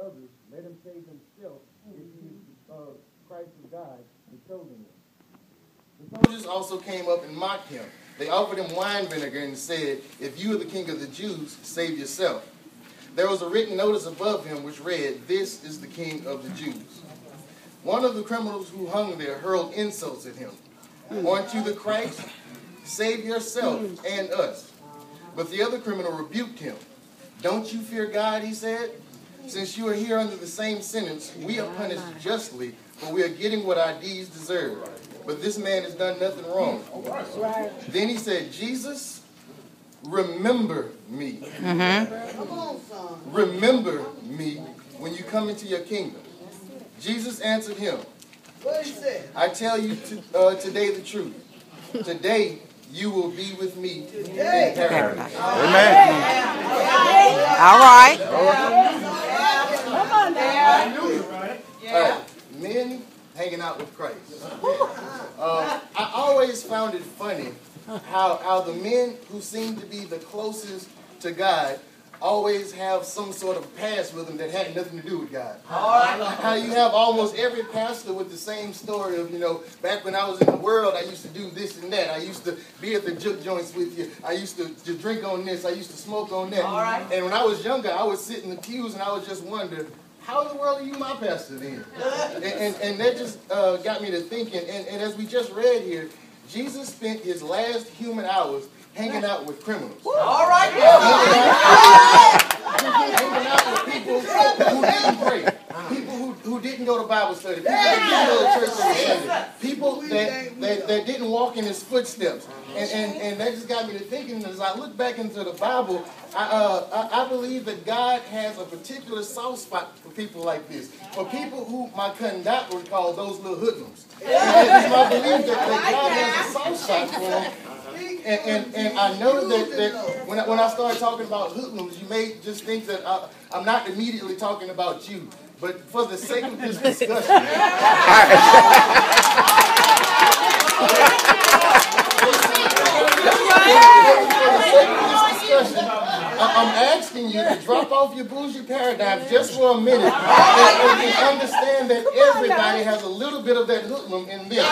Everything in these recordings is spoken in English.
others, let him save himself if he is Christ of God, the chosen one. The soldiers also came up and mocked him. They offered him wine vinegar and said, "If you are the king of the Jews, save yourself." There was a written notice above him which read, "This is the king of the Jews." One of the criminals who hung there hurled insults at him. "Aren't you the Christ? Save yourself and us." But the other criminal rebuked him. "Don't you fear God," he said. "Since you are here under the same sentence, we are punished justly, for we are getting what our deeds deserve. But this man has done nothing wrong." Then he said, "Jesus, remember me. Remember me when you come into your kingdom." Jesus answered him, "I tell you today the truth. Today you will be with me in paradise." Amen. All right. All right. Men hanging out with Christ. I always found it funny how the men who seem to be the closest to God always have some sort of past with them that had nothing to do with God. How you have almost every pastor with the same story of, back when I was in the world, I used to do this and that. I used to be at the juke joints with you. I used to drink on this. I used to smoke on that. And when I was younger, I would sit in the pews and I would just wonder, how in the world are you my pastor then? And that just got me to thinking. And as we just read here, Jesus spent his last human hours hanging out with criminals. All right. Hanging out with people who didn't pray. People who didn't go to Bible study. People that didn't go to church every Sunday. People that didn't walk in his footsteps. And that just got me to thinking, as I look back into the Bible, I believe that God has a particular soft spot for people like this. For people who my cousin Doc would call those little hoodlums. It's my belief that God has a soft spot for them. And I know that when I start talking about hoodlums, you may just think that I'm not immediately talking about you. But for the sake of this discussion, I'm asking you to drop off your bougie paradigm just for a minute and understand that everybody has a little bit of that hoodlum in them.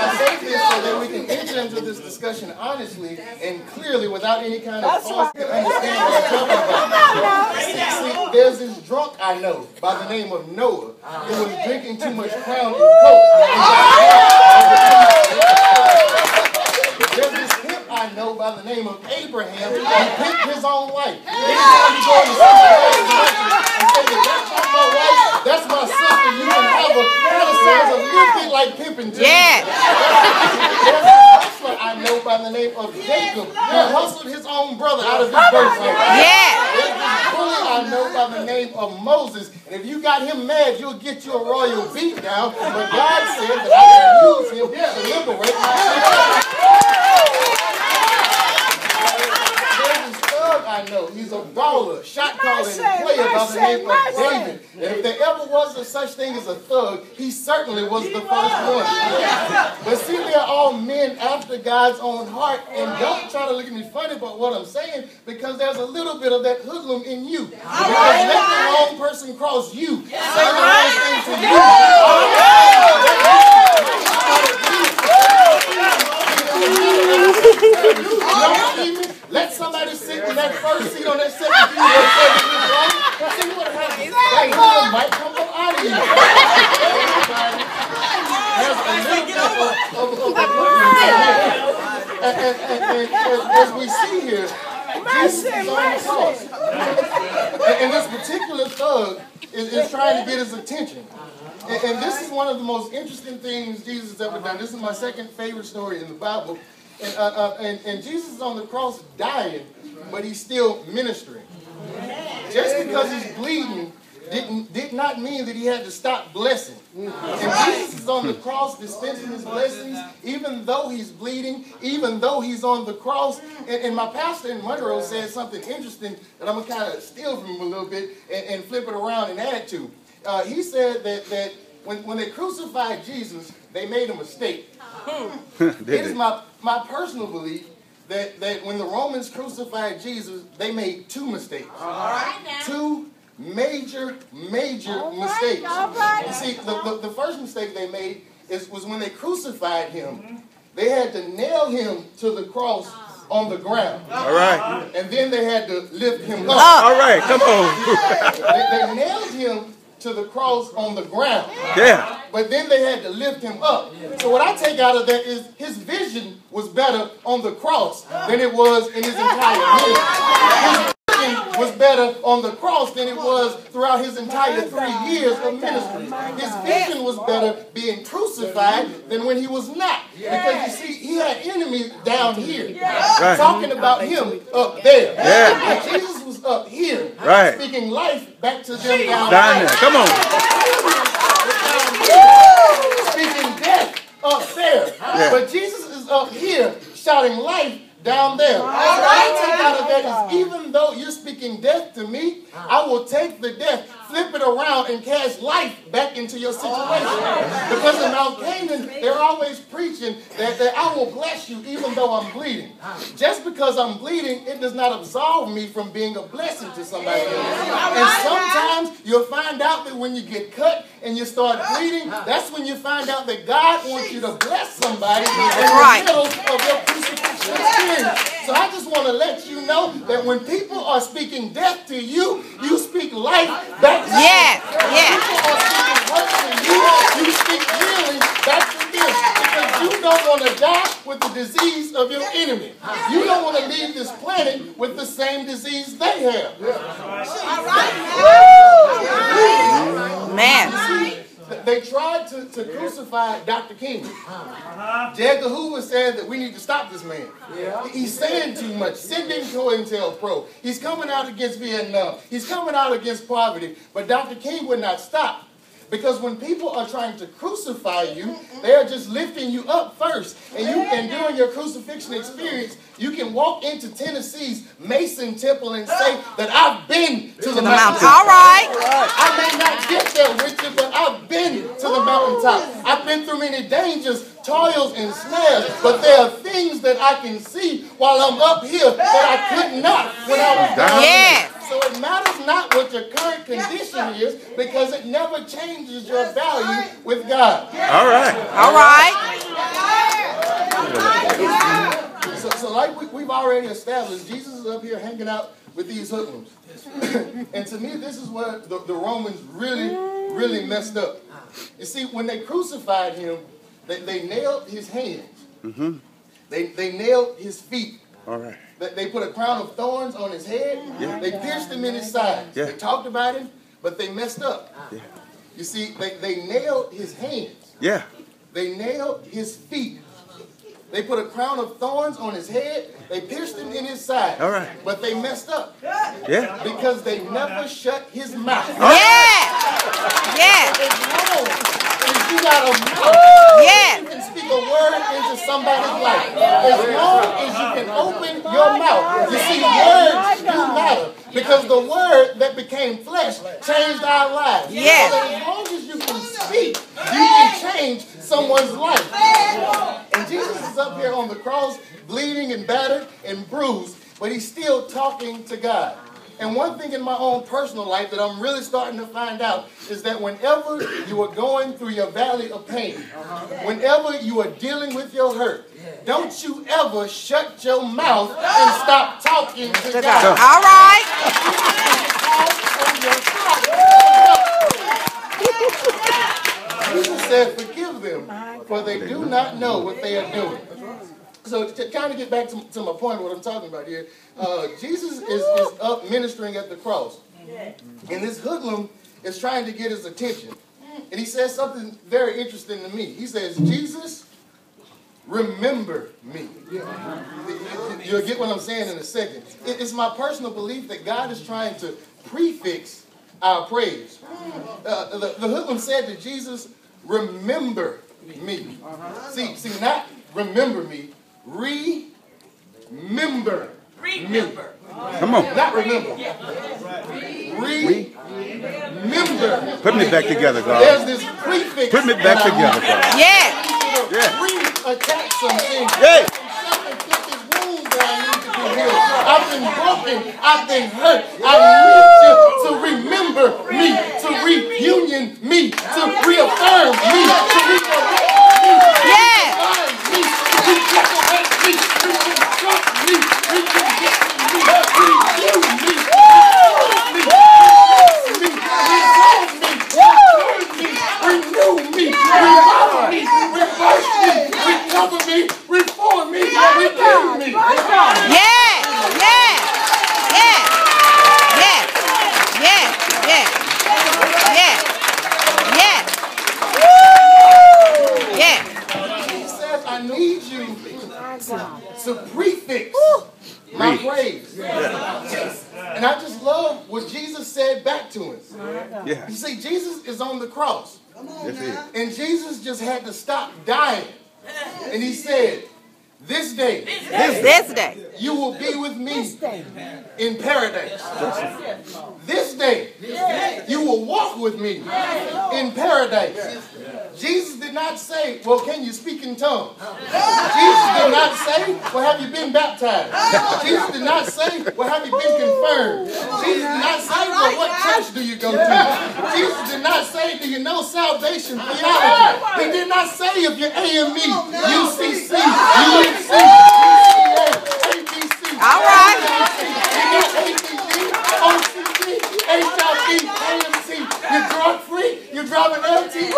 I say this so that we can enter into this discussion honestly and clearly without any kind of false to understand what I'm talking about. See, there's this drunk I know by the name of Noah who was drinking too much Crown and Coke. There's this pimp I know by the name of Abraham who pimped his own wife. Anytime you go to somebody else and say, "That's my wife, that's my sister, you can have her," kind of sounds a little bit like pimping. Yeah. There's a hustler I know by the name of Jacob who hustled his own brother out of his birthright. Yeah. There's this bully I know by the name of Moses, and if you got him mad, you'll get you a royal beat down. But God said that I can use him to liberate my people. I know. He's a baller, shot caller, and player by the name of David. And if there ever was a such thing as a thug, he certainly was the first one. But see, they're all men after God's own heart. And don't try to look at me funny about what I'm saying, because there's a little bit of that hoodlum in you. Because let the wrong person cross you. Say the wrong thing to you. Let somebody sit in that first seat on that second seat. See what happens. That hoodlum might come up out of you. And as we see here, Jesus is on the cross. And this particular thug is trying to get his attention. And this is one of the most interesting things Jesus has ever done. This is my second favorite story in the Bible. And Jesus is on the cross dying, but he's still ministering. Just because he's bleeding did not mean that he had to stop blessing. And Jesus is on the cross dispensing his blessings, even though he's bleeding, even though he's on the cross. And my pastor in Monroe said something interesting that I'm going to kind of steal from him a little bit and flip it around and add to. He said that when they crucified Jesus, they made a mistake. It is my personal belief that when the Romans crucified Jesus, they made two mistakes. Two major mistakes. You see, the first mistake they made was when they crucified him, they had to nail him to the cross on the ground. All right. And then they had to lift him up. All right, come on. They nailed him to the cross on the ground. Yeah. But then they had to lift him up. So what I take out of that is his vision was better on the cross than it was in his entire ministry. His vision was better on the cross than it was throughout his entire 3 years of ministry. His vision was better being crucified than when he was not. Because you see, he had enemies down here talking about him up there. And Jesus was up here speaking life back to them down there. Come on. Speaking death up there. But Jesus is up here shouting life down there. What I take out of that is even though you're speaking death to me, I will take the death, flip it around, and cast life back into your situation. Because in Mount Canaan, they're always preaching that I will bless you even though I'm bleeding. Just because I'm bleeding, it does not absolve me from being a blessing to somebody else. And sometimes you'll find out that when you get cut and you start bleeding, that's when you find out that God wants you to bless somebody in the middle of your crucifixion experience. So I just want to let you know that when people are speaking death to you, you speak life back to them. When people are speaking hurt to you, you speak healing back to them. Because you don't want to die with the disease of your enemy. You don't want to leave this planet with the same disease they have. Man. They tried to crucify Dr. King. J. Edgar Hoover said that we need to stop this man. He's saying too much. Sending COINTELPRO. He's coming out against Vietnam. He's coming out against poverty. But Dr. King would not stop. Because when people are trying to crucify you, they are just lifting you up first. And during your crucifixion experience, you can walk into Tennessee's Mason Temple and say that I've been to the mountaintop. All right. I may not get there with you, but I've been to the mountaintop. I've been through many dangers, toils, and snares, but there are things that I can see while I'm up here that I could not when I was down there. So it matters not what your current condition is, because it never changes your value with God. All right. All right. So like we've already established, Jesus is up here hanging out with these hoodlums. And to me, this is where the Romans really messed up. You see, when they crucified him, they nailed his hands. They nailed his feet. All right. They put a crown of thorns on his head. They pierced him in his side. They talked about him, but they messed up. You see, they nailed his hands. They nailed his feet. They put a crown of thorns on his head. They pierced him in his side. All right. But they messed up. Because they never shut his mouth. Yeah. As long as you got a mouth, you can speak a word into somebody's life. As long as you can open your mouth. You see, words do matter. Because the word that became flesh changed our lives. So that as long as you can speak, you can change someone's life. And Jesus is up here on the cross, bleeding and battered and bruised, but he's still talking to God. And one thing in my own personal life that I'm really starting to find out is that whenever you are going through your valley of pain, whenever you are dealing with your hurt, don't you ever shut your mouth and stop talking to God. All right. Jesus said, forgive them, for they do not know what they are doing. So to kind of get back to my point, what I'm talking about here, Jesus is up ministering at the cross. And this hoodlum is trying to get his attention. And he says something very interesting to me. He says, Jesus, remember me. You'll get what I'm saying in a second. It's my personal belief that God is trying to prefix our praise. The hoodlum said to Jesus, remember me. See, not remember me. Remember me. Come on. Not remember. Remember. Put me back together, God. There's this prefix. Put me back together, God. Reattach some things. Put his wounds I've been broken. I've been hurt. I need you to remember me, to reunion me, to reaffirm me, to redirect me, Yeah. to redecorate me, to reconstruct me, recondition me, renew me, renew me, remodel me, reverse me, recover me, reform me, redeem me. Yeah. Yeah. Yeah. Yeah. Yeah. Yeah. Yeah. Yeah. Yeah. He says, I need you to prefix my praise. And I just love what Jesus said back to us. Yeah. You see, Jesus is on the cross. Yes, he is. And Jesus just had to stop dying. And he said, this day, This day. you will be with me in paradise. This day, you will walk with me in paradise. Jesus did not say, well, can you speak in tongues? Jesus did not say, well, have you been baptized? Jesus did not say, well, have you been confirmed? Jesus did not say, well, what church do you go to? Jesus did not say, do you know salvation theology? He did not say if you're AME, UCC, UNC, ABC. All right. OCD, HIV, AMC. You're drug free. You're driving LTV.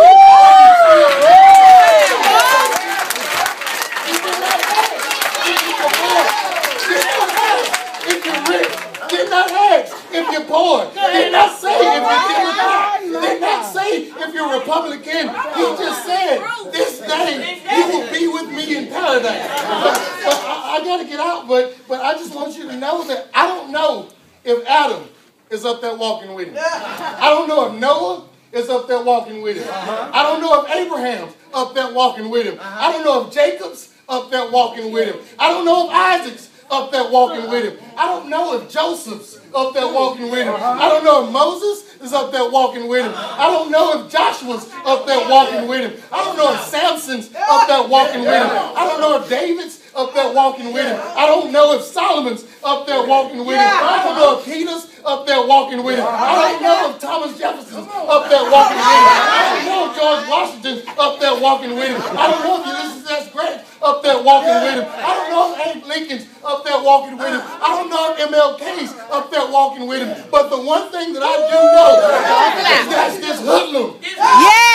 If you're rich, did not ask if you're poor. Did not say if you're Democrat. Did not say if you're Republican. He just said, this day you will be with me in paradise. But I got to get out, but I just want you to know that I don't know if Adam is up there walking with him. I don't know if Noah is up there walking with him. I don't know if Abraham's up there walking with him. I don't know if Jacob's up there walking with him. I don't know if Isaac's up there walking with him. I don't know if Joseph's up there walking with him. I don't know if Moses is up there walking with him. I don't know if Joshua's up there walking with him. I don't know if Samson's up there walking with him. I don't know if David's up there walking with him. I don't know if Solomon's up there walking with him. I don't know if Peter's up there walking with him. I don't know if Thomas Jefferson's up there walking with him. I don't know if George Washington's up there walking with him. I don't know if Ulysses S. Grant up there walking with him. I don't know if Abe Lincoln's up there walking with him. I don't know if MLK's up there walking with him. But the one thing that I do know is that's this hoodlum. Yeah.